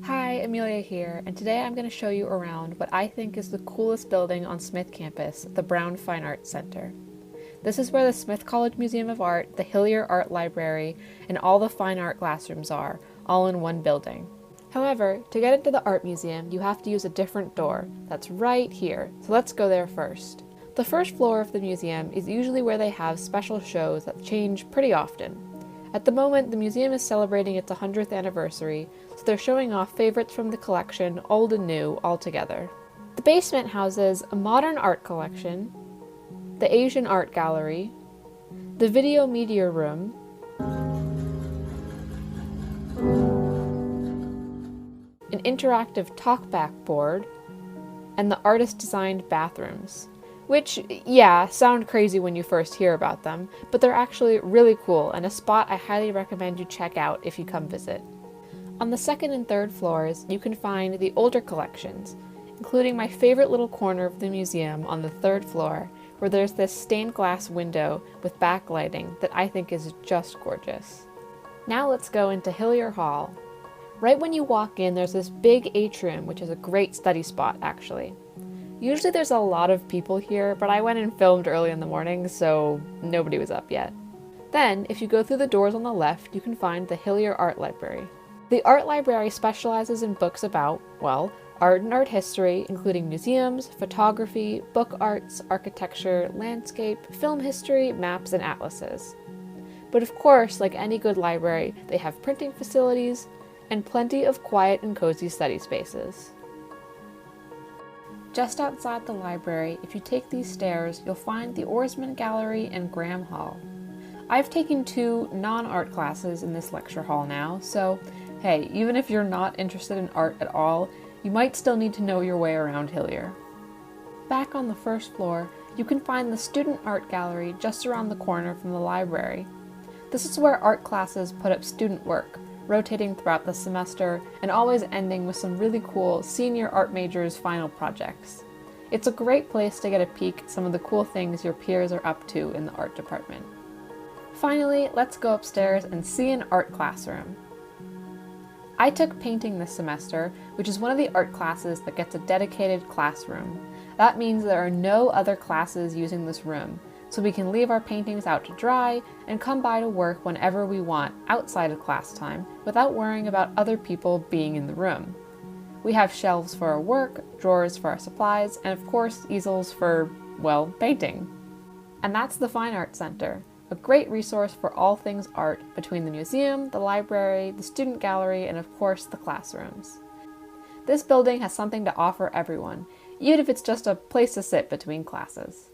Hi, Amelia here, and today I'm going to show you around what I think is the coolest building on Smith campus, the Brown Fine Arts Center. This is where the Smith College Museum of Art, the Hillier Art Library, and all the fine art classrooms are, all in one building. However, to get into the art museum, you have to use a different door. That's right here, so let's go there first. The first floor of the museum is usually where they have special shows that change pretty often. At the moment, the museum is celebrating its 100th anniversary, so they're showing off favorites from the collection, old and new, all together. The basement houses a modern art collection, the Asian Art Gallery, the Video Media Room, an interactive talkback board, and the artist-designed bathrooms. Which, yeah, sound crazy when you first hear about them, but they're actually really cool and a spot I highly recommend you check out if you come visit. On the second and third floors, you can find the older collections, including my favorite little corner of the museum on the third floor, where there's this stained glass window with backlighting that I think is just gorgeous. Now let's go into Hillyer Hall. Right when you walk in, there's this big atrium, which is a great study spot, actually. Usually there's a lot of people here, but I went and filmed early in the morning, so nobody was up yet. Then, if you go through the doors on the left, you can find the Hillier Art Library. The Art Library specializes in books about, well, art and art history, including museums, photography, book arts, architecture, landscape, film history, maps, and atlases. But of course, like any good library, they have printing facilities and plenty of quiet and cozy study spaces. Just outside the library, if you take these stairs, you'll find the Oresman Gallery and Graham Hall. I've taken 2 non-art classes in this lecture hall now, so hey, even if you're not interested in art at all, you might still need to know your way around Hillier. Back on the first floor, you can find the Student Art Gallery just around the corner from the library. This is where art classes put up student work, rotating throughout the semester, and always ending with some really cool senior art majors' final projects. It's a great place to get a peek at some of the cool things your peers are up to in the art department. Finally, let's go upstairs and see an art classroom. I took painting this semester, which is one of the art classes that gets a dedicated classroom. That means there are no other classes using this room, so we can leave our paintings out to dry and come by to work whenever we want outside of class time without worrying about other people being in the room. We have shelves for our work, drawers for our supplies, and of course easels for, well, painting. And that's the Fine Arts Center, a great resource for all things art between the museum, the library, the student gallery, and of course the classrooms. This building has something to offer everyone, even if it's just a place to sit between classes.